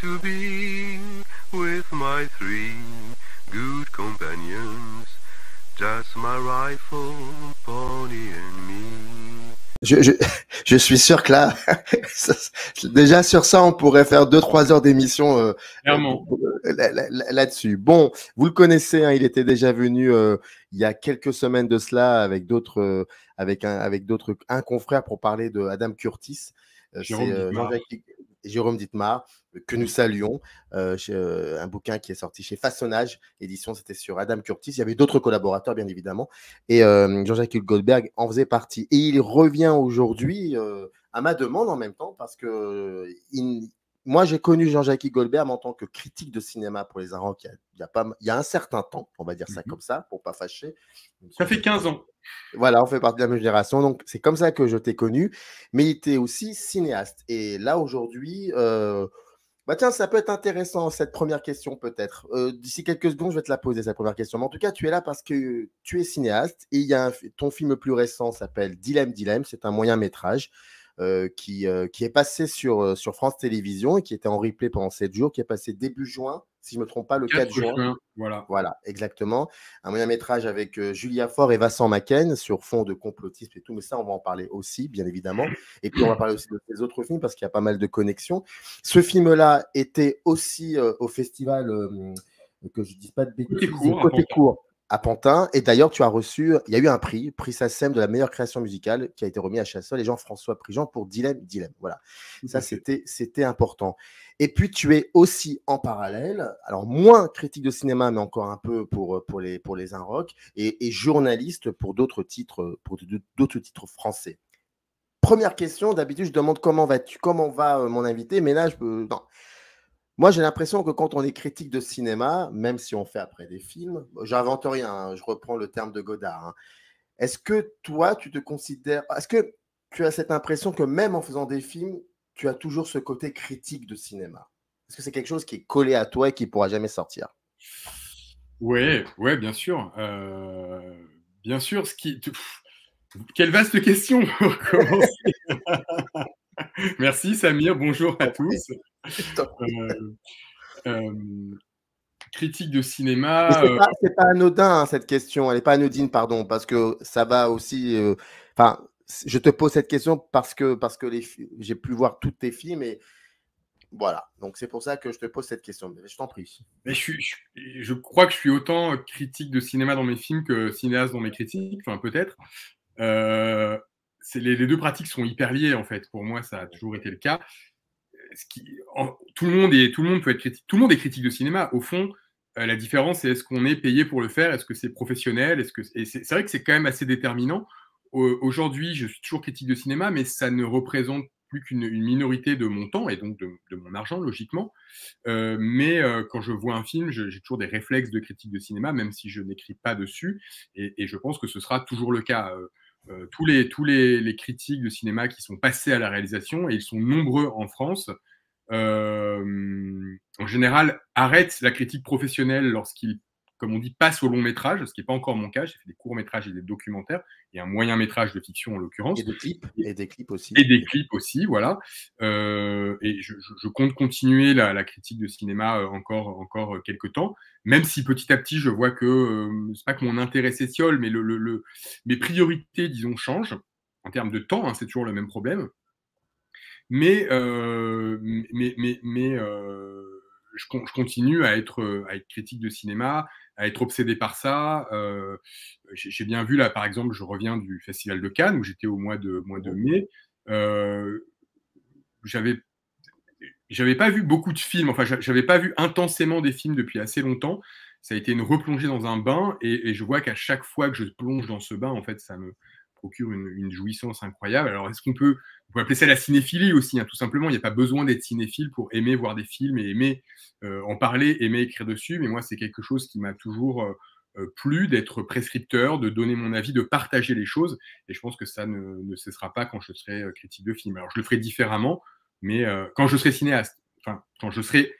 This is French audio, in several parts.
to be with my three good companions, just my rifle, pony and me. Je suis sûr que là, déjà sur ça, on pourrait faire 2-3 heures d'émission là-dessus. Bon, vous le connaissez, hein, il était déjà venu il y a quelques semaines de cela avec d'autres, un confrère pour parler de Adam Curtis. C'est Jérôme Dittmar, que nous saluons, un bouquin qui est sorti chez Façonnage Édition, c'était sur Adam Curtis. Il y avait d'autres collaborateurs, bien évidemment, et Jean-Jacques Goldberg en faisait partie. Et il revient aujourd'hui à ma demande en même temps, parce que moi, j'ai connu Jean-Jacques Goldberg en tant que critique de cinéma pour les Inrocks il y a un certain temps, on va dire ça comme ça, pour ne pas fâcher. Ça fait 15 ans. Voilà, on fait partie de la même génération, donc c'est comme ça que je t'ai connu, mais il était aussi cinéaste. Et là, aujourd'hui, tiens, ça peut être intéressant, cette première question, peut-être. D'ici quelques secondes, je vais te la poser, cette première question. Mais en tout cas, tu es là parce que tu es cinéaste, et ton film le plus récent s'appelle Dilemme, Dilemme. C'est un moyen-métrage qui est passé sur France Télévisions et qui était en replay pendant 7 jours, qui est passé début juin, si je ne me trompe pas, le 4 juin. Voilà, exactement. Un moyen-métrage avec Julia Faure et Vincent Macken sur fond de complotisme et tout, mais ça, on va en parler aussi, bien évidemment. Et puis, on va parler aussi de tes autres films parce qu'il y a pas mal de connexions. Ce film-là était aussi au festival, que je ne dise pas de bêtises, Côté Court à Pantin. Et d'ailleurs, tu as reçu, il y a eu un prix SACEM de la meilleure création musicale qui a été remis à Chassol et Jean-François Prigent pour Dilemme, Dilemme. Voilà, ça, c'était important. Et puis, tu es aussi en parallèle, alors moins critique de cinéma, mais encore un peu pour les Inrocks, et journaliste pour d'autres titres français. Première question, d'habitude, je demande comment va mon invité, mais là, non. Moi, j'ai l'impression que quand on est critique de cinéma, même si on fait après des films, j'invente rien, hein, je reprends le terme de Godard. Hein. Est-ce que toi, est-ce que tu as cette impression que même en faisant des films, tu as toujours ce côté critique de cinéma? Est-ce que c'est quelque chose qui est collé à toi et qui ne pourra jamais sortir? Ouais, bien sûr. Bien sûr, quelle vaste question pour commencer. Merci Samir, bonjour à tous. Critique de cinéma. C'est pas anodin, hein, cette question, elle n'est pas anodine, pardon, parce que ça va aussi. Je te pose cette question parce que j'ai pu voir tous tes films et voilà. Donc c'est pour ça que je te pose cette question. Mais je t'en prie. Mais je crois que je suis autant critique de cinéma dans mes films que cinéaste dans mes critiques, enfin peut-être. Les deux pratiques sont hyper liées en fait. Pour moi, ça a toujours été le cas. Tout le monde peut être critique. Tout le monde est critique de cinéma. Au fond, la différence, c'est est-ce qu'on est payé pour le faire? Est-ce que c'est professionnel? C'est vrai que c'est quand même assez déterminant. Aujourd'hui, je suis toujours critique de cinéma, mais ça ne représente plus qu'une minorité de mon temps et donc de mon argent, logiquement. Mais quand je vois un film, j'ai toujours des réflexes de critique de cinéma, même si je n'écris pas dessus. Et je pense que ce sera toujours le cas. Tous les critiques de cinéma qui sont passés à la réalisation, et ils sont nombreux en France, en général, arrêtent la critique professionnelle lorsqu'ils, comme on dit, passent au long métrage, ce qui n'est pas encore mon cas. J'ai fait des courts métrages et des documentaires, et un moyen métrage de fiction en l'occurrence. Et des clips aussi. Et des clips aussi, voilà. Et je compte continuer la critique de cinéma encore quelques temps, même si petit à petit, je vois que c'est pas que mon intérêt s'étiole, mais mes priorités, disons, changent en termes de temps, hein, c'est toujours le même problème. Mais je continue à être critique de cinéma, à être obsédé par ça. J'ai bien vu, là, par exemple, je reviens du Festival de Cannes, où j'étais au mois de mai. J'avais pas vu beaucoup de films, enfin, j'avais pas vu intensément des films depuis assez longtemps. Ça a été une replongée dans un bain, et je vois qu'à chaque fois que je plonge dans ce bain, en fait, ça me procure une jouissance incroyable. Alors, on peut appeler ça la cinéphilie aussi, hein, tout simplement. Il n'y a pas besoin d'être cinéphile pour aimer voir des films et aimer en parler, aimer écrire dessus. Mais moi, c'est quelque chose qui m'a toujours plu, d'être prescripteur, de donner mon avis, de partager les choses. Et je pense que ça ne cessera pas quand je serai critique de film. Alors, je le ferai différemment, mais quand je serai cinéaste, enfin, quand je serai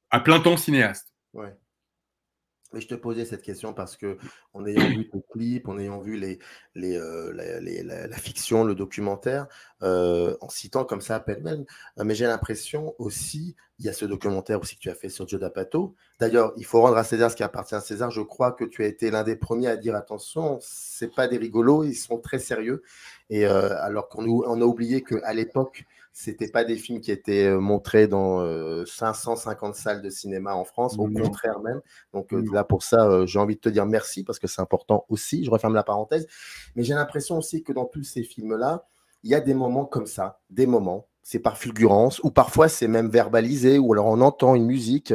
à plein temps cinéaste. Ouais. Mais je te posais cette question parce que, en ayant vu tes clips, en ayant vu la fiction, le documentaire, en citant comme ça pêle-mêle, mais j'ai l'impression aussi, il y a ce documentaire aussi que tu as fait sur Joe D'Apato. D'ailleurs, il faut rendre à César ce qui appartient à César. Je crois que tu as été l'un des premiers à dire attention, c'est pas des rigolos, ils sont très sérieux. Et alors on a oublié qu'à l'époque, c'était pas des films qui étaient montrés dans 550 salles de cinéma en France, au contraire même. Donc là, pour ça, j'ai envie de te dire merci parce que c'est important aussi. Je referme la parenthèse. Mais j'ai l'impression aussi que dans tous ces films-là, il y a des moments comme ça, des moments, c'est par fulgurance, ou parfois c'est même verbalisé, ou alors on entend une musique.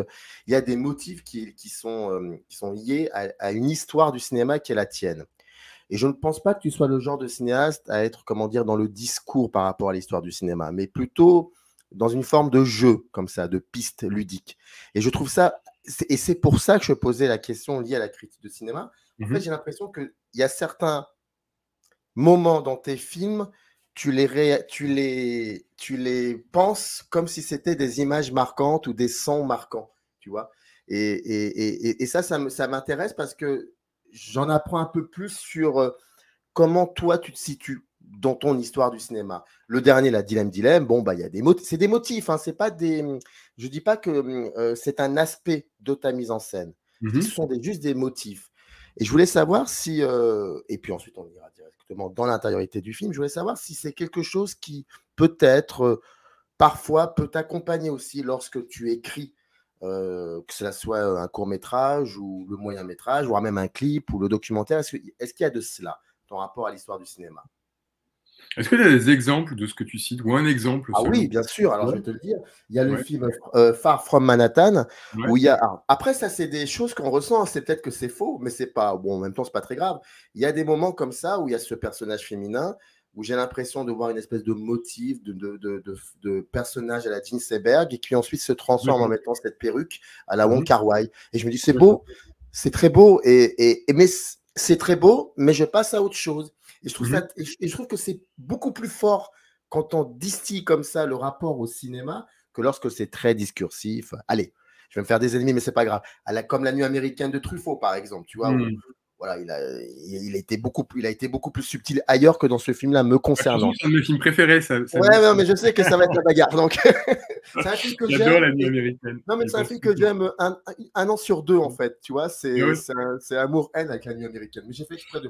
Il y a des motifs qui sont liés à une histoire du cinéma qui est la tienne. Et je ne pense pas que tu sois le genre de cinéaste à être, comment dire, dans le discours par rapport à l'histoire du cinéma, mais plutôt dans une forme de jeu, comme ça, de piste ludique. Et je trouve ça, et c'est pour ça que je posais la question liée à la critique de cinéma. En fait, j'ai l'impression qu'il y a certains moments dans tes films, tu les penses comme si c'était des images marquantes ou des sons marquants, tu vois. Et ça m'intéresse parce que j'en apprends un peu plus sur comment toi tu te situes dans ton histoire du cinéma. Le dernier, la Dilemme, bon, bah, il y a c'est des motifs, hein, c'est pas des. Je dis pas que c'est un aspect de ta mise en scène. Ce sont juste des motifs. Et je voulais savoir si, et puis ensuite on ira directement dans l'intériorité du film, je voulais savoir si c'est quelque chose qui peut-être, parfois, peut t'accompagner aussi lorsque tu écris, que ce soit un court-métrage ou le moyen-métrage, voire même un clip ou le documentaire. Est-ce qu'il y a de cela, ton rapport à l'histoire du cinéma? Est-ce que tu as des exemples de ce que tu cites, ou un exemple Ah selon oui, bien sûr. Alors, je vais te le dire. Il y a le Ouais. film Far From Manhattan, Ouais. où il y a. Alors, après, ça, c'est des choses qu'on ressent. C'est peut-être que c'est faux, mais c'est pas. Bon, en même temps, c'est pas très grave. Il y a des moments comme ça où il y a ce personnage féminin, où j'ai l'impression de voir une espèce de motif de personnage à la Gene Seberg et qui ensuite se transforme en mettant cette perruque à la Wong Kar-wai. Et je me dis, c'est beau, c'est très beau, mais c'est très beau, mais je passe à autre chose. Et je trouve je trouve que c'est beaucoup plus fort quand on distille comme ça le rapport au cinéma que lorsque c'est très discursif. Allez, je vais me faire des ennemis, mais c'est pas grave. Comme La Nuit américaine de Truffaut, par exemple, tu vois, où, voilà, il a été beaucoup plus subtil ailleurs que dans ce film-là, me concernant. C'est un de mes films préférés. Ouais, non, mais je sais que ça va être la bagarre. Donc, c'est un film que j'aime. J'adore La Nuit américaine. Non, mais c'est un film que j'aime un an sur deux, en fait. Tu vois, c'est amour-haine avec La Nuit américaine. Mais j'ai fait exprès de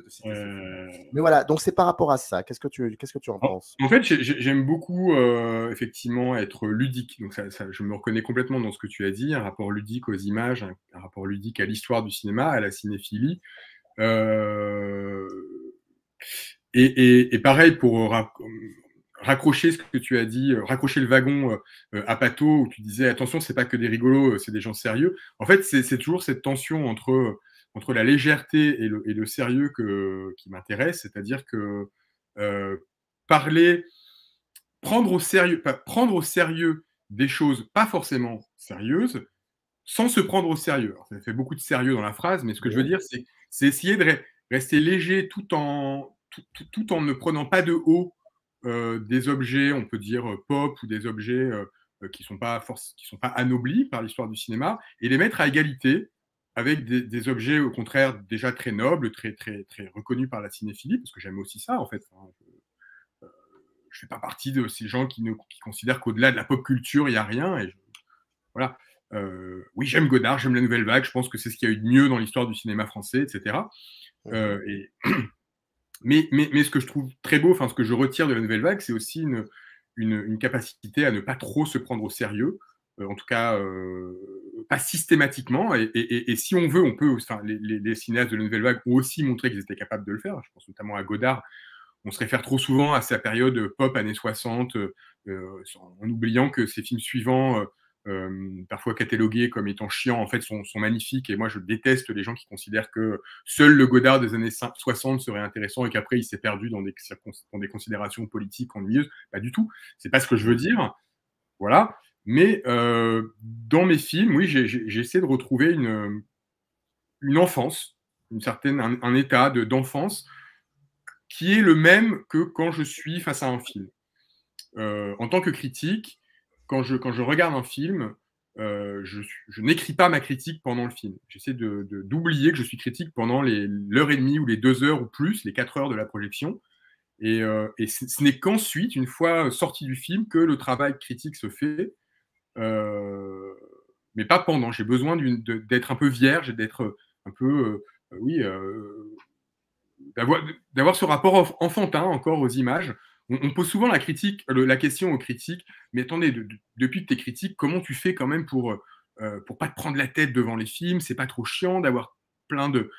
citer ce film. Mais voilà, donc c'est par rapport à ça. Qu'est-ce que tu en penses? En fait, j'aime beaucoup, effectivement, être ludique. Donc, je me reconnais complètement dans ce que tu as dit, un rapport ludique aux images, un rapport ludique à l'histoire du cinéma, à la cinéphilie. Et pareil, pour raccrocher ce que tu as dit, raccrocher le wagon à Pato, où tu disais, attention, c'est pas que des rigolos, c'est des gens sérieux. En fait, c'est toujours cette tension entre la légèreté et le sérieux qui m'intéresse, c'est-à-dire que prendre au sérieux des choses pas forcément sérieuses, sans se prendre au sérieux. Alors, ça fait beaucoup de sérieux dans la phrase, mais ce que je veux dire, c'est essayer de rester léger tout en ne prenant pas de haut des objets, on peut dire pop, ou des objets qui sont pas anoblis par l'histoire du cinéma, et les mettre à égalité avec des objets au contraire déjà très nobles, très très très reconnus par la cinéphilie, parce que j'aime aussi ça en fait. Je fais pas partie de ces gens qui considèrent qu'au-delà de la pop culture, il n'y a rien. Voilà. Oui, j'aime Godard, j'aime la Nouvelle Vague, je pense que c'est ce qu'il y a eu de mieux dans l'histoire du cinéma français, etc. Mais ce que je trouve très beau, enfin ce que je retire de la Nouvelle Vague, c'est aussi une capacité à ne pas trop se prendre au sérieux, en tout cas pas systématiquement. Et si on veut, on peut. Enfin, les cinéastes de la Nouvelle Vague ont aussi montré qu'ils étaient capables de le faire. Je pense notamment à Godard. On se réfère trop souvent à sa période pop années 60, en oubliant que ses films suivants, parfois catalogués comme étant chiants, en fait, sont magnifiques. Et moi, je déteste les gens qui considèrent que seul le Godard des années 60 serait intéressant et qu'après, il s'est perdu dans des considérations politiques ennuyeuses. Pas du tout. C'est pas ce que je veux dire. Voilà. Mais dans mes films, oui, j'essaie de retrouver une enfance, un état d'enfance qui est le même que quand je suis face à un film. En tant que critique, quand je regarde un film, je n'écris pas ma critique pendant le film. J'essaie d'oublier que je suis critique pendant l'heure et demie ou les 2 heures ou plus, les 4 heures de la projection. Et ce n'est qu'ensuite, une fois sorti du film, que le travail critique se fait, mais pas pendant. J'ai besoin d'être un peu vierge, d'être un peu, oui, d'avoir ce rapport enfantin encore aux images. On pose souvent la question aux critiques, mais attendez, depuis que tu es critique, comment tu fais quand même pour pas te prendre la tête devant les films? C'est pas trop chiant d'avoir plein de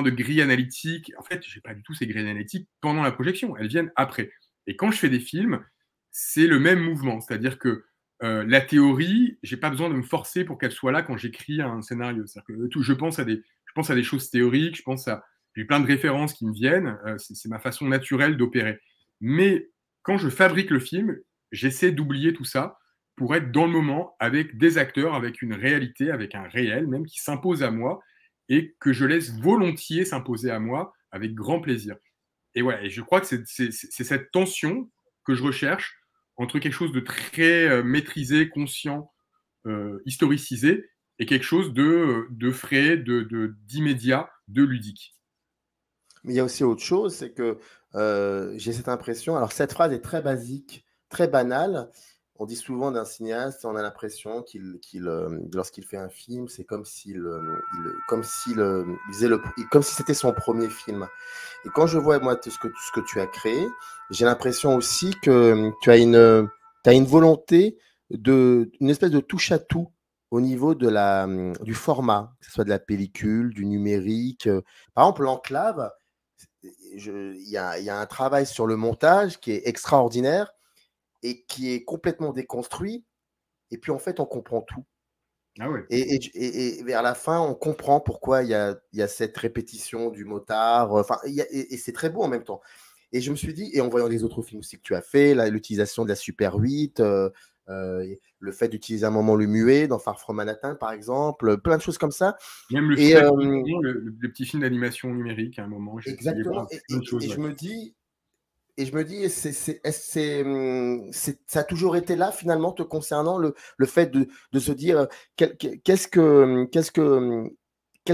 grilles analytiques? En fait, j'ai pas du tout ces grilles analytiques pendant la projection, elles viennent après. Et quand je fais des films, c'est le même mouvement, c'est-à-dire que la théorie, j'ai pas besoin de me forcer pour qu'elle soit là quand j'écris un scénario. C'est-à-dire que je pense à des choses théoriques, j'ai plein de références qui me viennent, c'est ma façon naturelle d'opérer. Mais quand je fabrique le film, j'essaie d'oublier tout ça pour être dans le moment avec des acteurs, avec une réalité, avec un réel même qui s'impose à moi et que je laisse volontiers s'imposer à moi avec grand plaisir. Et voilà, et je crois que c'est cette tension que je recherche entre quelque chose de très maîtrisé, conscient, historicisé, et quelque chose de frais, d'immédiat, de ludique. Mais il y a aussi autre chose, c'est que j'ai cette impression, alors cette phrase est très basique, très banale. On dit souvent d'un cinéaste, on a l'impression lorsqu'il fait un film, c'est comme s'il comme si c'était son premier film. Et quand je vois, moi, ce que tu as créé, j'ai l'impression aussi que tu as une volonté une espèce de touche à tout au niveau du format, que ce soit de la pellicule, du numérique. Par exemple, l'Enclave, il y a un travail sur le montage qui est extraordinaire et qui est complètement déconstruit. Et puis, en fait, on comprend tout. Ah ouais. Et vers la fin, on comprend pourquoi il y a cette répétition du motard. Enfin, et c'est très beau en même temps. Et je me suis dit, et en voyant les autres films aussi que tu as fait, l'utilisation de la Super 8, le fait d'utiliser un moment le muet dans Far From Manhattan, par exemple, plein de choses comme ça. Même le petit film d'animation numérique, à un moment. Exactement. Et je me dis, ça a toujours été là, finalement, te concernant, le fait de se dire quelles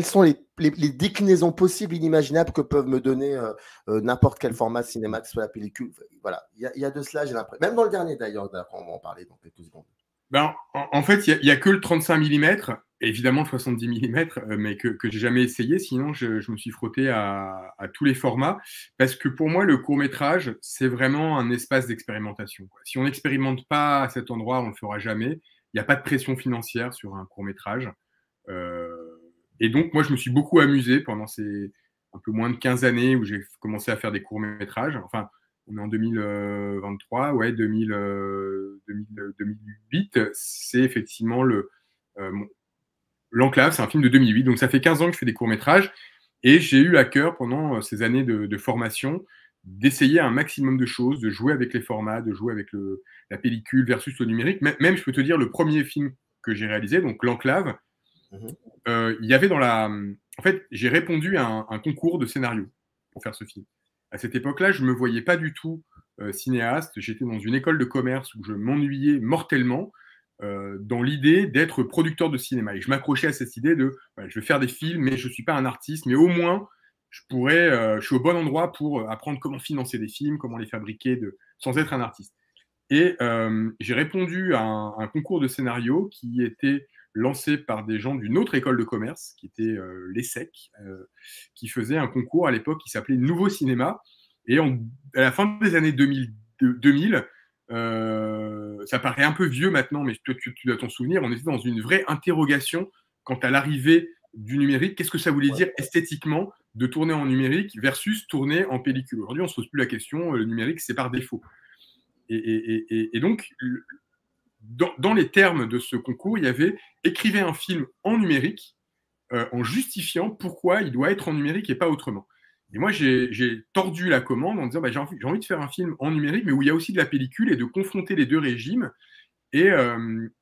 sont les déclinaisons possibles, inimaginables que peuvent me donner n'importe quel format de cinéma, que ce soit la pellicule. Voilà, il y a de cela, j'ai l'impression. Même dans le dernier, d'ailleurs, on va en parler dans quelques secondes. Ben, en fait, il n'y a que le 35 mm, évidemment le 70 mm, mais que j'ai jamais essayé. Sinon, je me suis frotté à tous les formats. Parce que pour moi, le court-métrage, c'est vraiment un espace d'expérimentation. Si on n'expérimente pas à cet endroit, on ne le fera jamais. Il n'y a pas de pression financière sur un court-métrage. Et donc, moi, je me suis beaucoup amusé pendant ces un peu moins de 15 années où j'ai commencé à faire des courts-métrages. Enfin, on est en 2023, ouais, 2008, c'est effectivement l'Enclave, c'est un film de 2008, donc ça fait 15 ans que je fais des courts-métrages, et j'ai eu à cœur pendant ces années de formation d'essayer un maximum de choses, de jouer avec les formats, de jouer avec la pellicule versus le numérique. Même, je peux te dire, le premier film que j'ai réalisé, donc l'Enclave, il y avait en fait, j'ai répondu à un concours de scénario pour faire ce film. À cette époque-là, je ne me voyais pas du tout cinéaste. J'étais dans une école de commerce où je m'ennuyais mortellement dans l'idée d'être producteur de cinéma. Et je m'accrochais à cette idée je vais faire des films, mais je ne suis pas un artiste, mais au moins, je suis au bon endroit pour apprendre comment financer des films, comment les fabriquer sans être un artiste. Et j'ai répondu à un concours de scénario qui était lancé par des gens d'une autre école de commerce, qui était l'ESSEC, qui faisait un concours à l'époque qui s'appelait Nouveau Cinéma. Et à la fin des années 2000, ça paraît un peu vieux maintenant, mais toi, tu dois t'en souvenir, on était dans une vraie interrogation quant à l'arrivée du numérique. Qu'est-ce que ça voulait dire esthétiquement de tourner en numérique versus tourner en pellicule? Aujourd'hui, on ne se pose plus la question, le numérique, c'est par défaut. Et donc, dans les termes de ce concours, il y avait « Écrivez un film en numérique en justifiant pourquoi il doit être en numérique et pas autrement ». Et moi, j'ai tordu la commande en disant j'ai envie de faire un film en numérique, mais où il y a aussi de la pellicule, et de confronter les deux régimes, et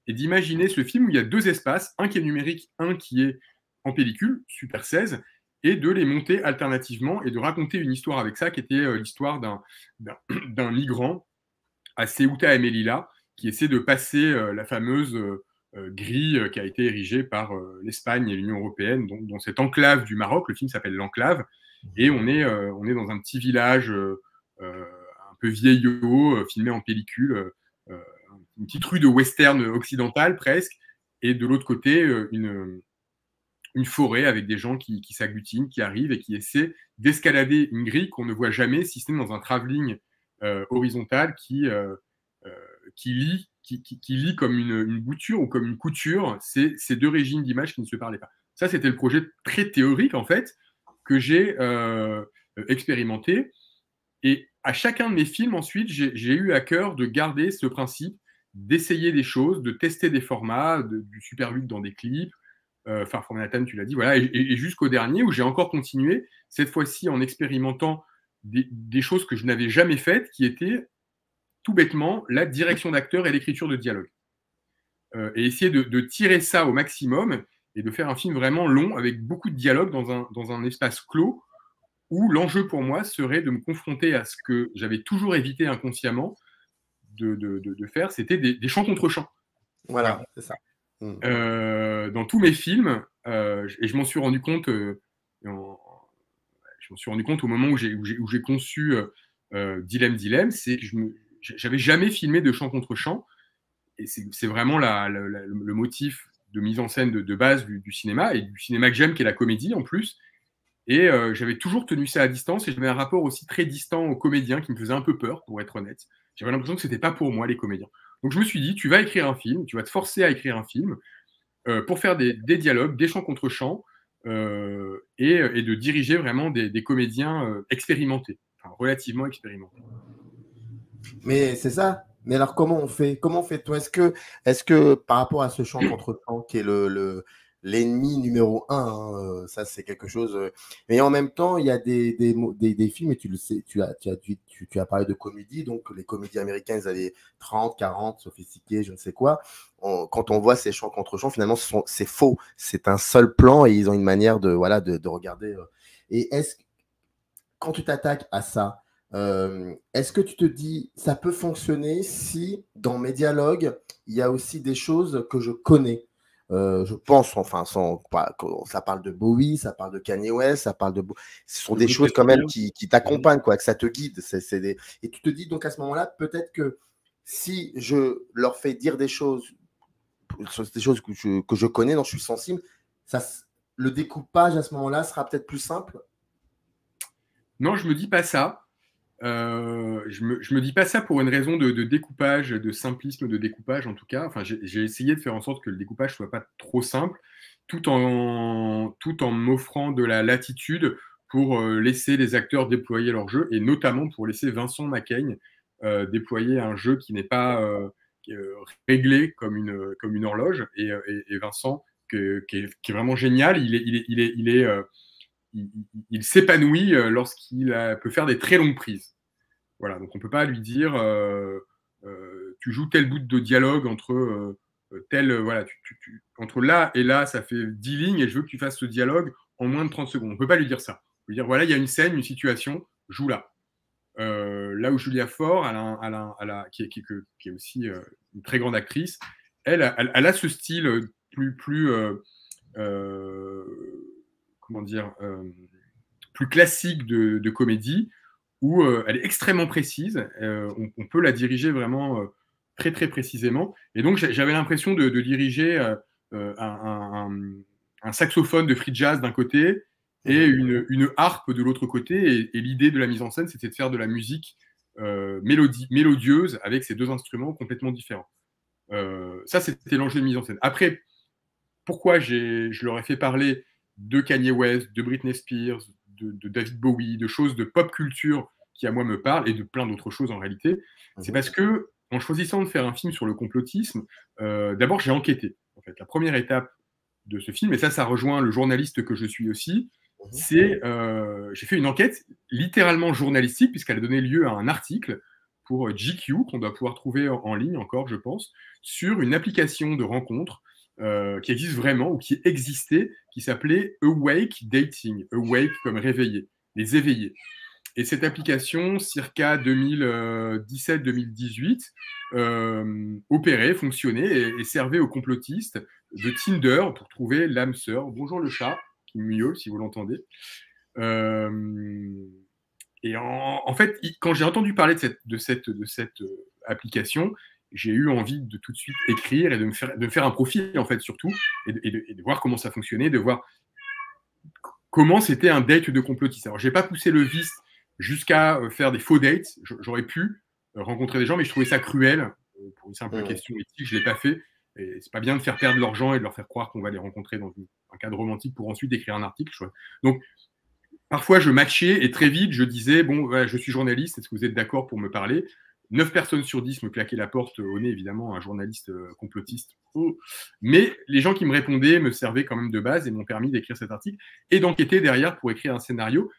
d'imaginer ce film où il y a deux espaces, un qui est numérique, un qui est en pellicule, Super 16, et de les monter alternativement et de raconter une histoire avec ça, qui était l'histoire d'un migrant à Ceuta et Melilla, qui essaie de passer la fameuse gris qui a été érigé par l'Espagne et l'Union européenne, dont cette enclave du Maroc. Le film s'appelle L'Enclave, et on est dans un petit village un peu vieillot, filmé en pellicule, une petite rue de western occidental presque, et de l'autre côté, une forêt avec des gens qui s'agglutinent, qui arrivent et qui essaient d'escalader une grille qu'on ne voit jamais, si ce n'est dans un travelling horizontal qui lie comme une bouture ou comme une couture ces deux régimes d'images qui ne se parlaient pas. Ça, c'était le projet très théorique, en fait, que j'ai expérimenté. Et à chacun de mes films, ensuite, j'ai eu à cœur de garder ce principe, d'essayer des choses, de tester des formats, du Super 8 dans des clips, Far From Manhattan, tu l'as dit, voilà, et jusqu'au dernier, où j'ai encore continué, cette fois-ci en expérimentant des choses que je n'avais jamais faites, qui étaient tout bêtement la direction d'acteur et l'écriture de dialogue. Et essayer de tirer ça au maximum et de faire un film vraiment long avec beaucoup de dialogue dans un espace clos où l'enjeu pour moi serait de me confronter à ce que j'avais toujours évité inconsciemment de faire, c'était des chants contre chants. Voilà, c'est ça. Dans tous mes films, et je m'en suis rendu compte au moment où j'ai conçu Dilemme, c'est que j'avais jamais filmé de chant contre chant, et c'est vraiment le motif de mise en scène de base du cinéma, et du cinéma que j'aime, qui est la comédie en plus. Et j'avais toujours tenu ça à distance, et j'avais un rapport aussi très distant aux comédiens qui me faisait un peu peur, pour être honnête. J'avais l'impression que c'était pas pour moi, les comédiens. Donc je me suis dit, tu vas écrire un film, tu vas te forcer à écrire un film pour faire des dialogues, des chants contre chants, et de diriger vraiment des comédiens expérimentés, enfin relativement expérimentés. Mais c'est ça. Mais alors, comment fait-on? Est-ce que par rapport à ce chant contre chant qui est l'ennemi numéro un, ça c'est quelque chose. Mais en même temps, il y a des films, et tu le sais, tu as parlé de comédie, donc les comédies américaines, ils avaient 30, 40, sophistiqués, je ne sais quoi. Quand on voit ces chants contre chants, finalement, c'est faux. C'est un seul plan, et ils ont une manière de regarder. Et quand tu t'attaques à ça, est-ce que tu te dis, ça peut fonctionner si dans mes dialogues, il y a aussi des choses que je connais? Je pense, enfin, ça parle de Bowie, ça parle de Kanye West, ce sont des choses quand même qui t'accompagnent, quoi, que ça te guide. Et tu te dis donc à ce moment-là, peut-être que si je leur fais dire des choses que je connais, dont je suis sensible, le découpage à ce moment-là sera peut-être plus simple. Non, je me dis pas ça. Je me dis pas ça pour une raison de découpage, de simplisme de découpage en tout cas. Enfin, j'ai essayé de faire en sorte que le découpage soit pas trop simple, tout en m'offrant de la latitude pour laisser les acteurs déployer leur jeu, et notamment pour laisser Vincent Macaigne déployer un jeu qui n'est pas réglé comme une horloge. Et Vincent, qui est vraiment génial, il s'épanouit lorsqu'il peut faire des très longues prises. Voilà, donc on ne peut pas lui dire tu joues tel bout de dialogue entre voilà, entre là et là, ça fait 10 lignes et je veux que tu fasses ce dialogue en moins de 30 secondes. On ne peut pas lui dire ça. On peut lui dire voilà, il y a une scène, une situation, joue là. Là où Julia Ford, qui est aussi une très grande actrice, elle a ce style plus comment dire, plus classique de comédie, où elle est extrêmement précise. On peut la diriger vraiment très très précisément. Et donc j'avais l'impression de diriger un saxophone de free jazz d'un côté et une harpe de l'autre côté. Et l'idée de la mise en scène, c'était de faire de la musique mélodieuse avec ces deux instruments complètement différents. Ça, c'était l'enjeu de mise en scène. Après, pourquoi je leur ai fait parler de Kanye West, de Britney Spears, de David Bowie, de choses de pop culture qui à moi me parlent, et de plein d'autres choses en réalité, c'est parce que en choisissant de faire un film sur le complotisme, d'abord j'ai enquêté. En fait, la première étape de ce film, et ça rejoint le journaliste que je suis aussi, c'est j'ai fait une enquête littéralement journalistique, puisqu'elle a donné lieu à un article pour GQ qu'on doit pouvoir trouver en ligne encore, je pense, sur une application de rencontre qui existe vraiment, ou qui existait, qui s'appelait Awake Dating. Awake comme réveillé, les éveillés. Et cette application, circa 2017-2018, opérait, fonctionnait et servait aux complotistes de Tinder pour trouver l'âme sœur. Bonjour le chat, qui miaule si vous l'entendez. Et en fait, quand j'ai entendu parler de cette application, j'ai eu envie de tout de suite écrire et de me faire un profil, en fait, surtout, et de voir comment ça fonctionnait, de voir comment c'était un date de complotiste. Alors, je n'ai pas poussé le vice jusqu'à faire des faux dates. J'aurais pu rencontrer des gens, mais je trouvais ça cruel. Pour une simple question éthique, je ne l'ai pas fait. Et c'est pas bien de faire perdre l'argent et de leur faire croire qu'on va les rencontrer dans un cadre romantique pour ensuite écrire un article. Donc, parfois, je matchais et très vite, je disais, bon, voilà, je suis journaliste, est-ce que vous êtes d'accord pour me parler ? 9 personnes sur 10 me claquaient la porte au nez, évidemment, un journaliste complotiste. Mais les gens qui me répondaient me servaient quand même de base et m'ont permis d'écrire cet article et d'enquêter derrière pour écrire un scénario.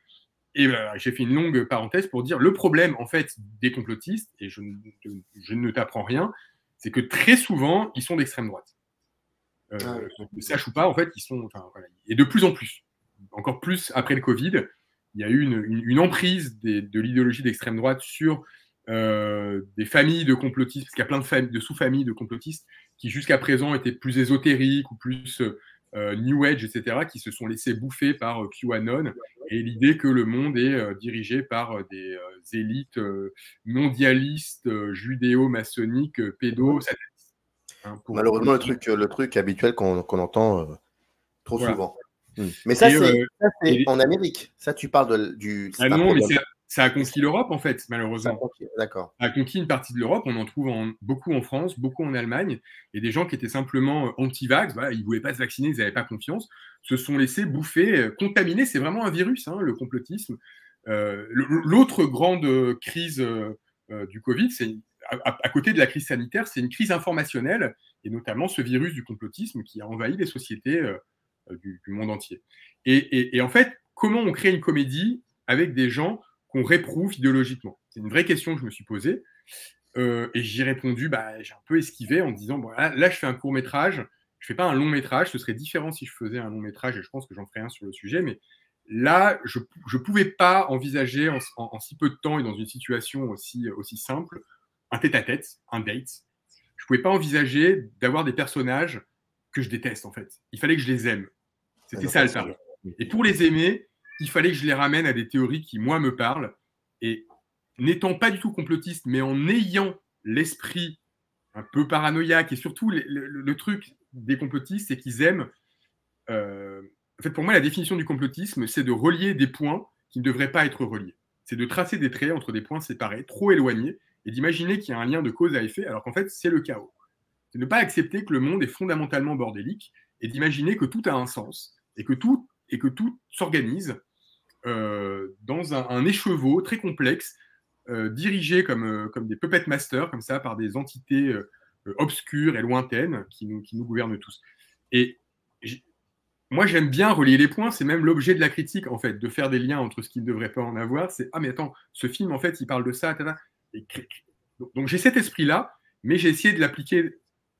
Et j'ai fait une longue parenthèse pour dire le problème, en fait, des complotistes, et je ne t'apprends rien, c'est que très souvent, ils sont d'extrême droite. Ne sache ou pas, en fait, ils sont... Enfin, voilà, et de plus en plus, encore plus après le Covid, il y a eu une emprise de l'idéologie d'extrême droite sur des familles de complotistes, parce qu'il y a plein de sous-familles de complotistes qui jusqu'à présent étaient plus ésotériques ou plus New Age, etc., qui se sont laissés bouffer par QAnon, et l'idée que le monde est dirigé par des élites mondialistes, judéo-maçonniques, pédo-satanistes. Hein, malheureusement, le truc habituel qu'on entend trop souvent. Mais ça, c'est en Amérique. Ça, tu parles du... Ah non, mais ça a conquis l'Europe, en fait, malheureusement. D'accord. Ça a conquis une partie de l'Europe. On en trouve beaucoup en France, beaucoup en Allemagne. Et des gens qui étaient simplement anti-vax, voilà, ils ne voulaient pas se vacciner, ils n'avaient pas confiance, se sont laissés bouffer, contaminer. C'est vraiment un virus, hein, le complotisme. L'autre grande crise du Covid, c'est à côté de la crise sanitaire, c'est une crise informationnelle, et notamment ce virus du complotisme qui a envahi les sociétés du monde entier. Et en fait, comment on crée une comédie avec des gens qu'on réprouve idéologiquement? C'est une vraie question que je me suis posée. Et j'y ai répondu, j'ai un peu esquivé en me disant, bon, là, je fais un court-métrage, je ne fais pas un long-métrage, ce serait différent si je faisais un long-métrage, et je pense que j'en ferai un sur le sujet, mais là, je ne pouvais pas envisager en si peu de temps et dans une situation aussi simple, un tête-à-tête, un date. Je ne pouvais pas envisager d'avoir des personnages que je déteste, en fait. Il fallait que je les aime. C'était ça le pari. Et pour les aimer, il fallait que je les ramène à des théories qui, moi, me parlent. Et n'étant pas du tout complotiste, mais en ayant l'esprit un peu paranoïaque, et surtout, le truc des complotistes, c'est qu'ils aiment... En fait, pour moi, la définition du complotisme, c'est de relier des points qui ne devraient pas être reliés. C'est de tracer des traits entre des points séparés, trop éloignés, et d'imaginer qu'il y a un lien de cause à effet, alors qu'en fait, c'est le chaos. C'est de ne pas accepter que le monde est fondamentalement bordélique, et d'imaginer que tout a un sens, et que tout s'organise dans un écheveau très complexe, dirigé comme des puppet masters, comme ça, par des entités obscures et lointaines qui nous gouvernent tous. Et moi, j'aime bien relier les points, c'est même l'objet de la critique, en fait, de faire des liens entre ce qu'il ne devrait pas en avoir. C'est « Ah, mais attends, ce film, en fait, il parle de ça, tada. » Donc, j'ai cet esprit-là, mais j'ai essayé de l'appliquer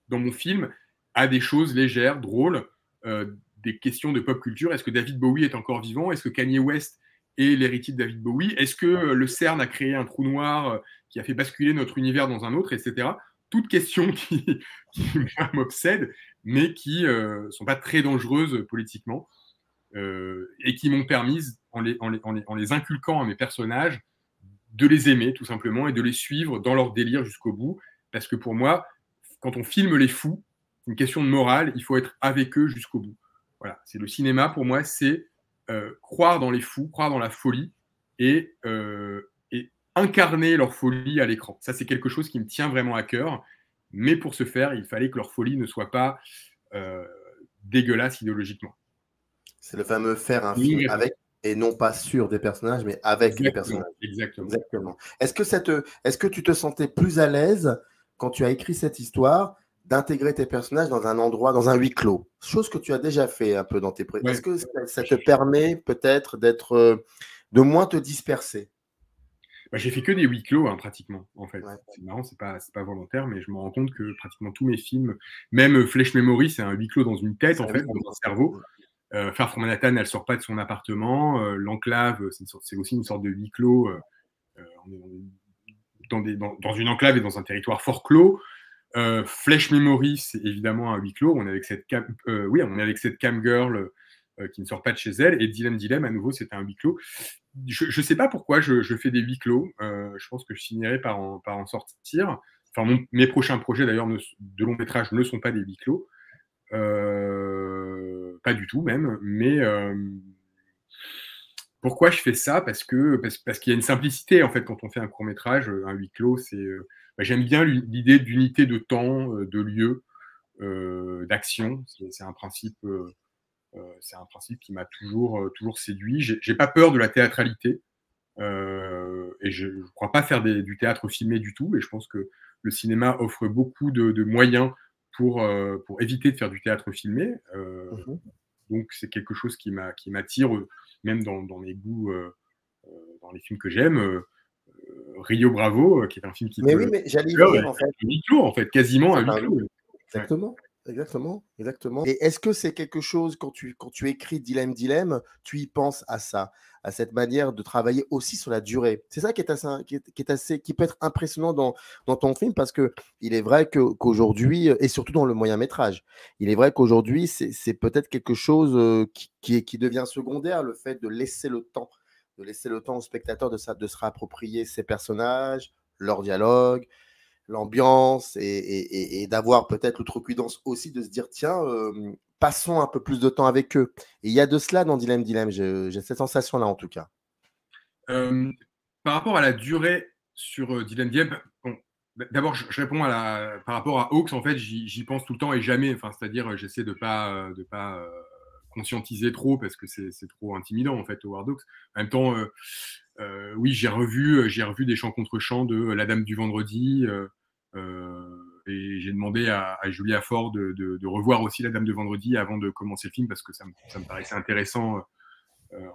dans mon film à des choses légères, drôles, des questions de pop culture. Est-ce que David Bowie est encore vivant? Est-ce que Kanye West est l'héritier de David Bowie? Est-ce que le CERN a créé un trou noir qui a fait basculer notre univers dans un autre, etc. Toutes questions qui m'obsèdent, mais qui ne sont pas très dangereuses politiquement, et qui m'ont permis, en les inculquant à mes personnages, de les aimer tout simplement et de les suivre dans leur délire jusqu'au bout. Parce que pour moi, quand on filme les fous, c'est une question de morale, il faut être avec eux jusqu'au bout. Voilà, c'est le cinéma pour moi, c'est croire dans les fous, croire dans la folie et incarner leur folie à l'écran. Ça, c'est quelque chose qui me tient vraiment à cœur. Mais pour ce faire, il fallait que leur folie ne soit pas dégueulasse idéologiquement. C'est le fameux faire un film avec et non pas sur des personnages, mais avec des personnages. Exactement. Est-ce que tu te sentais plus à l'aise quand tu as écrit cette histoire d'intégrer tes personnages dans un endroit, dans un huis clos? Chose que tu as déjà fait un peu dans tes... Est-ce que ça te permet peut-être de moins te disperser? J'ai fait que des huis clos, hein, pratiquement, en fait. Ouais. C'est marrant, c'est pas volontaire, mais je me rends compte que pratiquement tous mes films, même Flèche Memory, c'est un huis clos dans une tête, en fait, dans un cerveau. Far From Manhattan, elle sort pas de son appartement. L'enclave, c'est aussi une sorte de huis clos. On est dans une enclave et dans un territoire fort clos. Flesh Memory, c'est évidemment un huis clos. On est avec cette cam girl qui ne sort pas de chez elle. Et Dilemme, à nouveau, c'était un huis clos. Je ne sais pas pourquoi je fais des huis clos. Je pense que je finirai par en sortir. Enfin, mes prochains projets, d'ailleurs, de long métrage ne sont pas des huis clos. Pas du tout, même. Mais pourquoi je fais ça? Parce qu'il y a une simplicité, en fait, quand on fait un court métrage. Un huis clos, j'aime bien l'idée d'unité de temps, de lieu, d'action. C'est un principe qui m'a toujours séduit. J'ai pas peur de la théâtralité, et je ne crois pas faire du théâtre filmé du tout. Et je pense que le cinéma offre beaucoup de moyens pour éviter de faire du théâtre filmé. Donc c'est quelque chose qui m'attire, même dans mes goûts, dans les films que j'aime. Rio Bravo, qui est un film qui mais oui, mais j'allais y venir, en fait. Un huis clos, en fait, quasiment un huis clos. Exactement. Exactement. Et est-ce que c'est quelque chose, quand tu écris Dilemme, tu y penses à ça, à cette manière de travailler aussi sur la durée? C'est ça qui peut être impressionnant dans ton film, parce que il est vrai qu'aujourd'hui, et surtout dans le moyen métrage, il est vrai qu'aujourd'hui, c'est peut-être quelque chose qui devient secondaire, le fait de laisser le temps au spectateur de se réapproprier ses personnages, leurs dialogues, l'ambiance, et d'avoir peut-être l'outrecuidance aussi de se dire, tiens, passons un peu plus de temps avec eux. Et il y a de cela dans Dilemme, j'ai cette sensation-là, en tout cas. Par rapport à la durée sur Dilemme, bon, d'abord, je réponds par rapport à Hawks, en fait, j'y pense tout le temps et jamais. Enfin, c'est-à-dire, j'essaie de pas conscientiser trop, parce que c'est trop intimidant, en fait, Howard Hawks. En même temps, oui, j'ai revu des chants contre chants de La Dame du Vendredi, et j'ai demandé à Julia Ford de revoir aussi La Dame de Vendredi avant de commencer le film, parce que ça me paraissait intéressant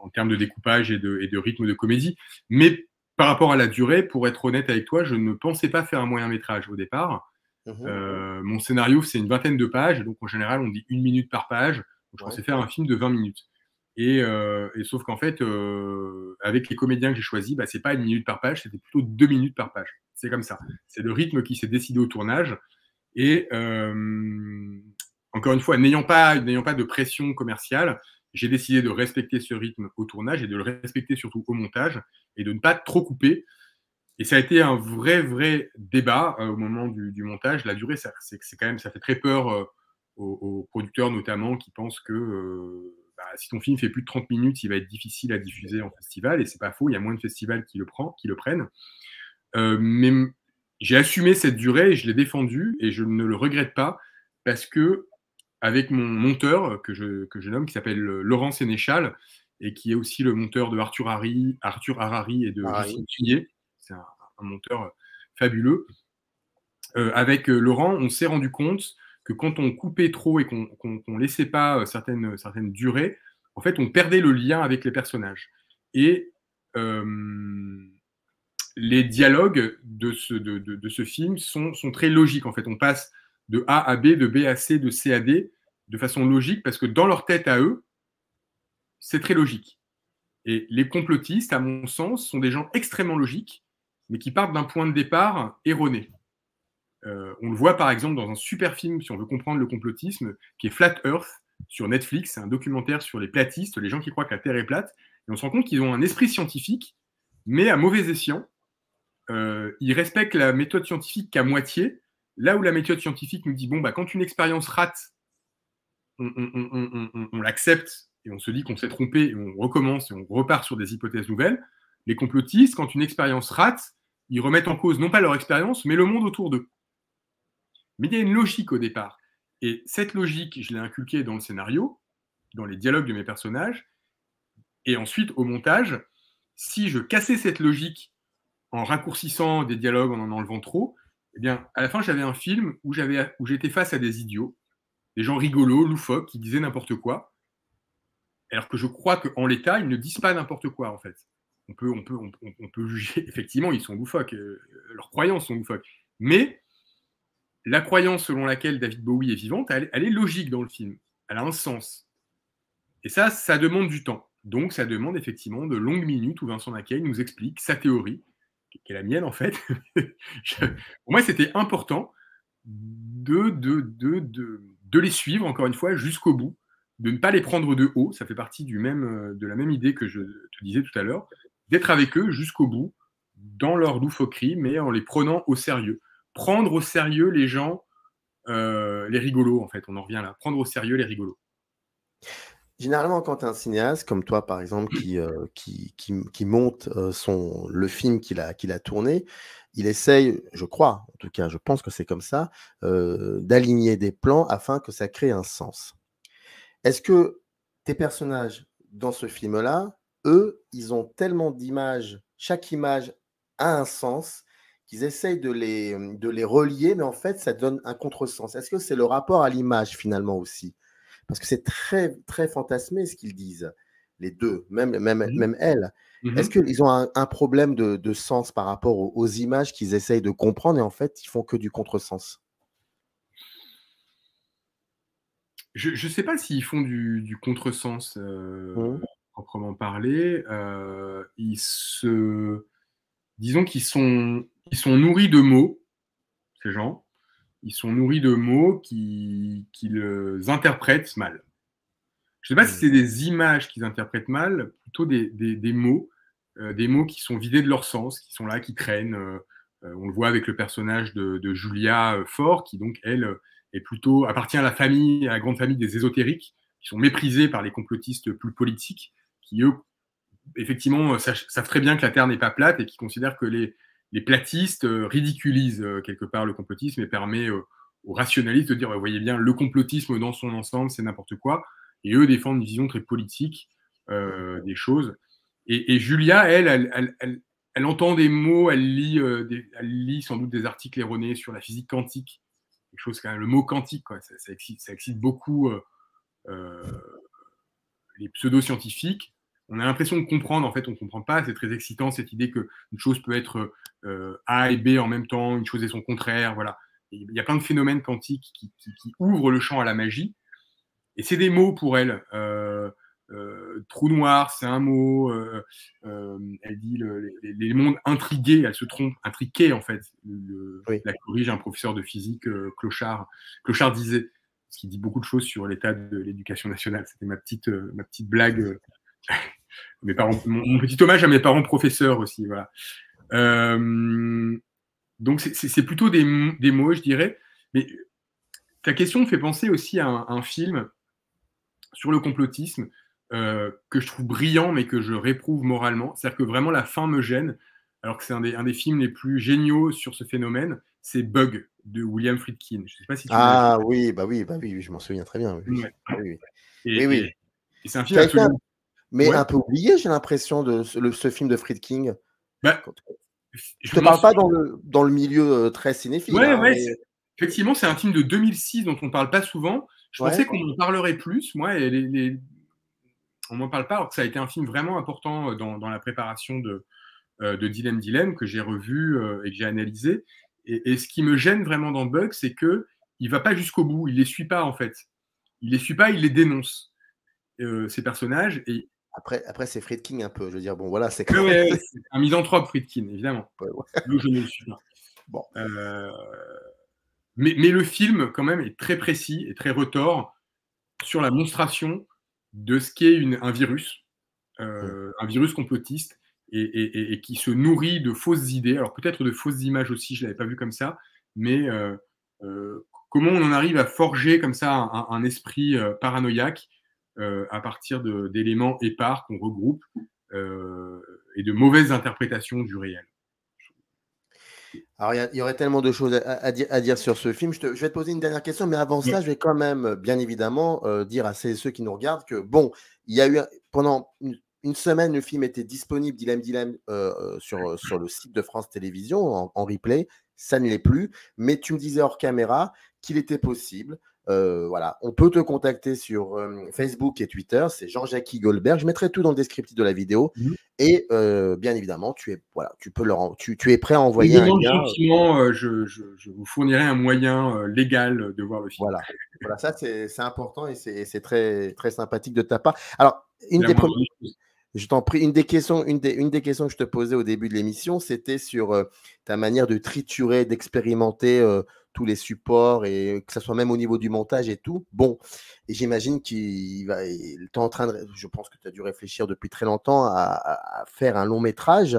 en termes de découpage et de rythme de comédie. Mais par rapport à la durée, pour être honnête avec toi, je ne pensais pas faire un moyen métrage au départ. Mon scénario, c'est une 20aine de pages, donc en général, on dit 1 minute par page. Donc, je pensais faire un film de 20 minutes. Et sauf qu'en fait, avec les comédiens que j'ai choisis, c'est pas 1 minute par page, c'était plutôt 2 minutes par page. C'est comme ça. C'est le rythme qui s'est décidé au tournage. Et encore une fois, n'ayant pas de pression commerciale, j'ai décidé de respecter ce rythme au tournage et de le respecter surtout au montage, et de ne pas trop couper. Et ça a été un vrai débat au moment du montage. La durée, ça fait très peur aux producteurs, notamment, qui pensent que si ton film fait plus de 30 minutes, il va être difficile à diffuser en festival. Et c'est pas faux, il y a moins de festivals qui le prennent. Mais j'ai assumé cette durée et je l'ai défendue, et je ne le regrette pas, parce que avec mon monteur que je nomme, qui s'appelle Laurent Sénéchal, et qui est aussi le monteur de Arthur Harari et de Justine Trier, c'est un monteur fabuleux. Avec Laurent, on s'est rendu compte que quand on coupait trop et qu'on laissait pas certaines durées, en fait, on perdait le lien avec les personnages. Et les dialogues de ce film sont très logiques. En fait, on passe de A à B, de B à C, de C à D, de façon logique, parce que dans leur tête à eux, c'est très logique. Et les complotistes, à mon sens, sont des gens extrêmement logiques, mais qui partent d'un point de départ erroné. On le voit par exemple dans un super film, si on veut comprendre le complotisme, qui est Flat Earth, sur Netflix. C'est un documentaire sur les platistes, les gens qui croient que la Terre est plate. Et on se rend compte qu'ils ont un esprit scientifique, mais à mauvais escient. Ils respectent la méthode scientifique qu'à moitié, là où la méthode scientifique nous dit, quand une expérience rate, on l'accepte, et on se dit qu'on s'est trompé, et on recommence, et on repart sur des hypothèses nouvelles. Les complotistes, quand une expérience rate, ils remettent en cause non pas leur expérience, mais le monde autour d'eux. Mais il y a une logique au départ. Et cette logique, je l'ai inculquée dans le scénario, dans les dialogues de mes personnages, et ensuite, au montage, si je cassais cette logique en raccourcissant des dialogues, en enlevant trop, eh bien, à la fin, j'avais un film où j'étais face à des idiots, des gens rigolos, loufoques, qui disaient n'importe quoi, alors que je crois qu'en l'état, ils ne disent pas n'importe quoi, en fait. On peut juger, effectivement, ils sont loufoques, leurs croyances sont loufoques. Mais la croyance selon laquelle David Bowie est vivante, elle est logique dans le film. Elle a un sens. Et ça demande du temps. Donc, ça demande effectivement de longues minutes où Vincent Naquet nous explique sa théorie, qui est la mienne en fait. Pour moi, c'était important de les suivre, encore une fois, jusqu'au bout, de ne pas les prendre de haut. Ça fait partie de la même idée que je te disais tout à l'heure, d'être avec eux jusqu'au bout, dans leur loufoquerie, mais en les prenant au sérieux. Prendre au sérieux les gens, les rigolos, en fait, on en revient là. Prendre au sérieux les rigolos. Généralement, quand un cinéaste, comme toi par exemple, qui monte le film qu'il a tourné, il essaye, je crois, en tout cas je pense que c'est comme ça, d'aligner des plans afin que ça crée un sens. Est-ce que tes personnages dans ce film-là, eux, ils ont tellement d'images, chaque image a un sens, qu'ils essayent de les relier, mais en fait ça donne un contresens. Est-ce que c'est le rapport à l'image finalement aussi? Parce que c'est très, très fantasmé ce qu'ils disent, les deux, même elle. Est-ce qu'ils ont un problème de sens par rapport aux images qu'ils essayent de comprendre et en fait, ils font que du contresens? Je ne sais pas s'ils font du contresens proprement parler. Disons qu'ils sont nourris de mots, ces gens. Ils sont nourris de mots qu'ils interprètent mal. Je ne sais pas si c'est des images qu'ils interprètent mal, plutôt des mots qui sont vidés de leur sens, qui sont là, qui traînent. On le voit avec le personnage de Julia Fort, qui donc, elle, appartient à la grande famille des ésotériques, qui sont méprisés par les complotistes plus politiques, qui, eux, effectivement, savent très bien que la Terre n'est pas plate et qui considèrent que les platistes ridiculisent quelque part le complotisme et permet aux rationalistes de dire, vous voyez bien, le complotisme dans son ensemble, c'est n'importe quoi. Et eux défendent une vision très politique des choses. Et Julia, elle entend des mots, elle lit sans doute des articles erronés sur la physique quantique. Quelque chose, quand même, le mot quantique, quoi, ça excite beaucoup les pseudo-scientifiques. On a l'impression de comprendre, en fait, on ne comprend pas. C'est très excitant, cette idée qu'une chose peut être A et B en même temps, une chose et son contraire. Voilà. Il y a plein de phénomènes quantiques qui ouvrent le champ à la magie. Et c'est des mots pour elle. Trou noir, c'est un mot. Elle dit les mondes intrigués, elle se trompe, intriqués en fait. Oui. La corrige un professeur de physique, Clochard disait, ce qui dit beaucoup de choses sur l'état de l'éducation nationale. C'était ma petite blague. Mes parents, mon petit hommage à mes parents professeurs aussi. Voilà. Donc c'est plutôt des mots, je dirais. Mais ta question me fait penser aussi à un film sur le complotisme que je trouve brillant mais que je réprouve moralement. C'est-à-dire que vraiment la fin me gêne, alors que c'est un des films les plus géniaux sur ce phénomène. C'est Bug de William Friedkin. Je sais pas si tu l'as vu. Oui, je m'en souviens très bien. Oui. Ouais. Oui. Et c'est un film absolument... Mais un peu oublié, j'ai l'impression, de ce film de Friedkin. Bah, je te parle pas dans le milieu très cinéphile. Ouais, effectivement, c'est un film de 2006 dont on ne parle pas souvent. Je pensais qu'on en parlerait plus, moi, et on m'en parle pas, alors que ça a été un film vraiment important dans la préparation de Dilemme, que j'ai revu et que j'ai analysé. Et ce qui me gêne vraiment dans Bug, c'est qu'il ne va pas jusqu'au bout, il ne les suit pas, en fait. Il ne les suit pas, il les dénonce, ces personnages. Et Après, c'est Friedkin un peu. Je veux dire, bon, voilà, c'est un misanthrope, Friedkin, évidemment. Ouais. Je ne le suis pas. Bon. Mais le film, quand même, est très précis et très retors sur la monstration de ce qu'est un virus complotiste et qui se nourrit de fausses idées. Alors peut-être de fausses images aussi, je ne l'avais pas vu comme ça, mais comment on en arrive à forger comme ça un esprit paranoïaque à partir d'éléments épars qu'on regroupe et de mauvaises interprétations du réel. Alors, il y aurait tellement de choses à dire sur ce film. Je vais te poser une dernière question, mais avant ça, je vais quand même, bien évidemment, dire à ceux qui nous regardent que, bon, il y a eu, pendant une semaine, le film était disponible, Dilemme, sur le site de France Télévisions, en replay. Ça ne l'est plus, mais tu me disais hors caméra qu'il était possible. Voilà, on peut te contacter sur Facebook et Twitter, c'est Jean-Jacques Goldberg. Je mettrai tout dans le descriptif de la vidéo. Et bien évidemment, tu es prêt à envoyer un lien. Gentiment, je vous fournirai un moyen légal de voir le film. Voilà. Voilà, ça, c'est important et c'est très, très sympathique de ta part. Alors, une La des moindre premières, des choses. je t'en prie, une des questions que je te posais au début de l'émission, c'était sur ta manière de triturer, d'expérimenter tous les supports et que ce soit même au niveau du montage et tout. Bon, et j'imagine t'es en train je pense que tu as dû réfléchir depuis très longtemps à faire un long métrage.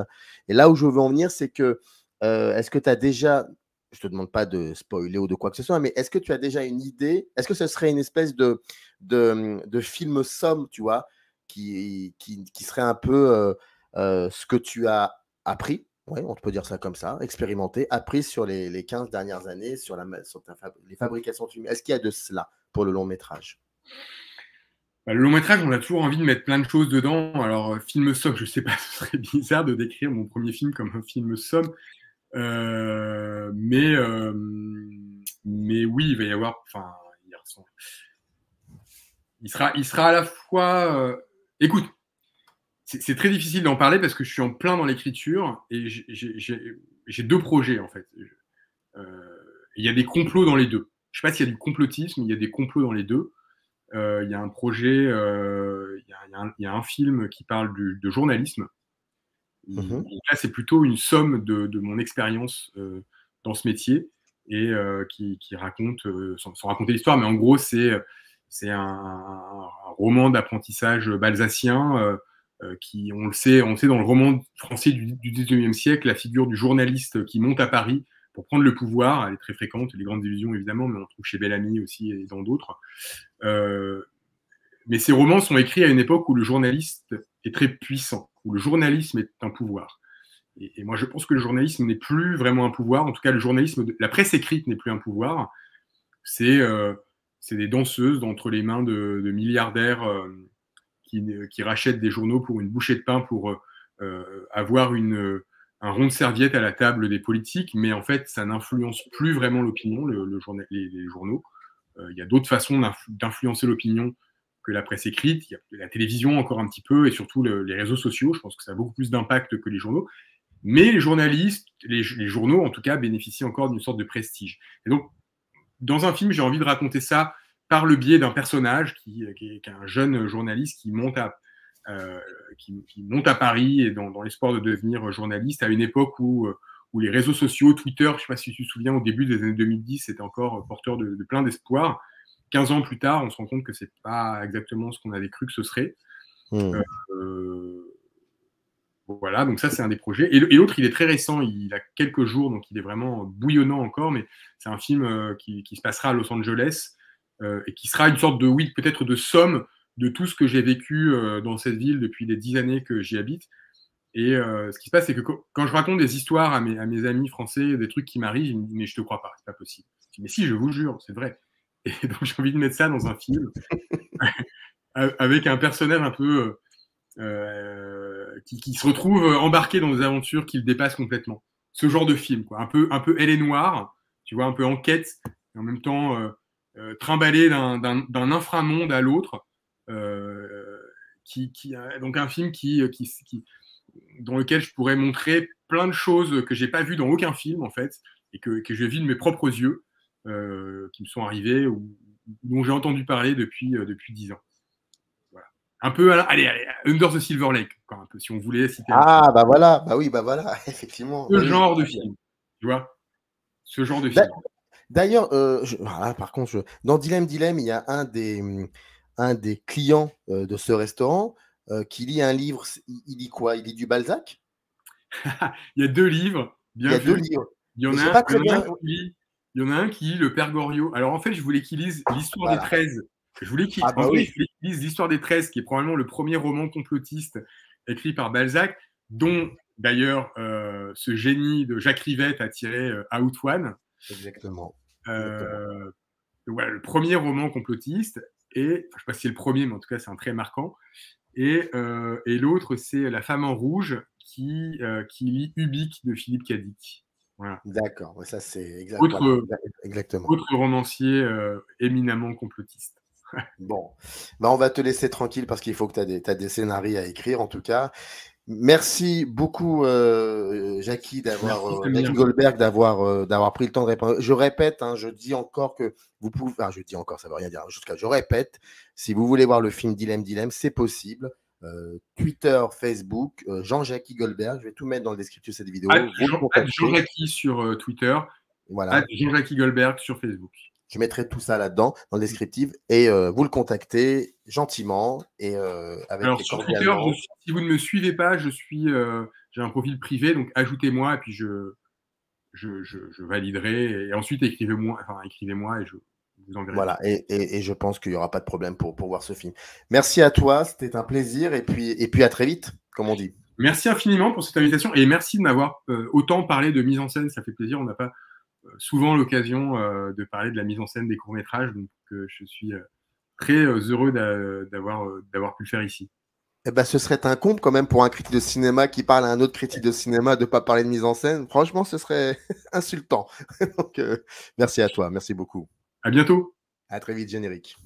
Et là où je veux en venir, c'est que est-ce que tu as déjà, je te demande pas de spoiler ou de quoi que ce soit, mais est-ce que tu as déjà une idée? Est-ce que ce serait une espèce de film somme, tu vois, qui serait un peu ce que tu as appris, ouais, on peut dire ça comme ça, expérimenté, appris sur les 15 dernières années sur les fabrications de films. Est-ce qu'il y a de cela pour le long métrage? Bah, le long métrage, on a toujours envie de mettre plein de choses dedans. Alors, film somme, je sais pas, ce serait bizarre de décrire mon premier film comme un film somme. Euh, mais, euh, mais oui, il va y avoir. Enfin, il sera à la fois. Écoute, c'est très difficile d'en parler parce que je suis en plein dans l'écriture et j'ai deux projets en fait. Il y a des complots dans les deux. Je sais pas s'il y a du complotisme, il y a des complots dans les deux. Il y a un projet, il y a un film qui parle de journalisme. Mhm. Là, c'est plutôt une somme de mon expérience dans ce métier et qui raconte, sans raconter l'histoire, mais en gros, c'est un roman d'apprentissage balsacien qui, on le sait dans le roman français du 19e siècle, la figure du journaliste qui monte à Paris pour prendre le pouvoir. Elle est très fréquente, les grandes illusions évidemment, mais on trouve chez Bellamy aussi et dans d'autres. Mais ces romans sont écrits à une époque où le journaliste est très puissant, où le journalisme est un pouvoir. Et moi, je pense que le journalisme n'est plus vraiment un pouvoir. En tout cas, le journalisme, la presse écrite n'est plus un pouvoir. C'est des danseuses entre les mains de milliardaires qui rachètent des journaux pour une bouchée de pain, pour avoir un rond de serviette à la table des politiques. Mais en fait, ça n'influence plus vraiment l'opinion, les journaux. Il y a d'autres façons d'influencer l'opinion que la presse écrite. Il y a la télévision encore un petit peu et surtout les réseaux sociaux. Je pense que ça a beaucoup plus d'impact que les journaux. Mais les journalistes, les journaux en tout cas, bénéficient encore d'une sorte de prestige. Et donc, dans un film, j'ai envie de raconter ça par le biais d'un personnage qui est un jeune journaliste qui monte à Paris et dans l'espoir de devenir journaliste à une époque où les réseaux sociaux, Twitter, je ne sais pas si tu te souviens, au début des années 2010, c'était encore porteur de plein d'espoir. 15 ans plus tard, on se rend compte que ce n'est pas exactement ce qu'on avait cru que ce serait. Voilà, donc ça, c'est un des projets. Et l'autre, il est très récent, il a quelques jours, donc il est vraiment bouillonnant encore, mais c'est un film qui se passera à Los Angeles et qui sera une sorte de, oui, peut-être de somme de tout ce que j'ai vécu dans cette ville depuis les 10 années que j'y habite. Et ce qui se passe, c'est que quand je raconte des histoires à mes amis français, des trucs qui m'arrivent, ils me disent « mais je te crois pas, c'est pas possible ». Je dis « mais si, je vous jure, c'est vrai ». Et donc j'ai envie de mettre ça dans un film avec un personnage un peu qui se retrouve embarqué dans des aventures qui le dépassent complètement. Ce genre de film, quoi, un peu Elle est noire, tu vois, un peu enquête, et en même temps trimballé d'un inframonde à l'autre. Donc un film dans lequel je pourrais montrer plein de choses que j'ai pas vues dans aucun film en fait, et que je vis de mes propres yeux, qui me sont arrivés ou dont j'ai entendu parler depuis 10 ans. Voilà. Un peu, allez, Under the Silver Lake, encore un peu, si on voulait citer un film. Ah, bah voilà, bah oui, bah voilà, effectivement. Ce Oui, genre de film, tu vois, ce genre de D'a- film. D'ailleurs, par contre, dans Dilemme, il y a un des clients de ce restaurant qui lit un livre. Il lit quoi? Il lit du Balzac? Il y a 2 livres, Il bien y a 2 vu. livres. Il y en Mais a j'ai un, pas très bien. il y en a un qui lit Le Père Goriot. Alors en fait, je voulais qu'il lise L'Histoire des Voilà. 13. Ah En bah vrai, oui. je voulais qu'il lise L'Histoire des 13, qui est probablement le premier roman complotiste écrit par Balzac, dont d'ailleurs ce génie de Jacques Rivette a tiré Out One. Exactement. Voilà, le premier roman complotiste, et je ne sais pas si c'est le premier, mais en tout cas c'est un trait marquant. Et l'autre, c'est La Femme en rouge qui lit Ubik de Philippe Cadic. Voilà. D'accord. Ouais, ça c'est voilà, exactement. Autre romancier éminemment complotiste. Bon, bah, on va te laisser tranquille parce qu'il faut que tu as des scénarios à écrire en tout cas. Merci beaucoup, Jackie, Jackie Samir. Goldberg, d'avoir pris le temps de répondre. Je répète, hein, je dis encore que vous pouvez. Enfin, je dis encore, ça ne veut rien dire. Jusqu'à, je répète, si vous voulez voir le film Dilemme, c'est possible. Twitter, Facebook, Jean-Jackie Goldberg. Je vais tout mettre dans le descriptif de cette vidéo. Jean-Jackie sur Twitter. Voilà. Jean-Jackie Goldberg sur Facebook. Je mettrai tout ça là-dedans, dans le descriptif, et vous le contactez gentiment et avec. Alors sur Twitter, si vous ne me suivez pas, j'ai un profil privé, donc ajoutez-moi et puis je validerai. Et ensuite écrivez-moi et je vous enverrai. Voilà, et je pense qu'il n'y aura pas de problème pour voir ce film. Merci à toi, c'était un plaisir, et puis à très vite, comme on dit. Merci infiniment pour cette invitation et merci de m'avoir autant parlé de mise en scène, ça fait plaisir. On n'a pas souvent l'occasion de parler de la mise en scène des courts-métrages, donc je suis très heureux d'avoir pu le faire ici. Eh ben, ce serait un comble quand même pour un critique de cinéma qui parle à un autre critique de cinéma de ne pas parler de mise en scène. Franchement, ce serait insultant. Donc, merci à toi, merci beaucoup. À bientôt. À très vite, générique.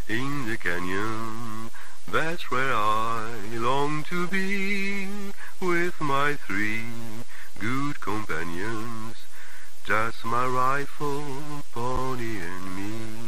In the canyon, that's where I long to be, with my 3 good companions, just my rifle, pony and me.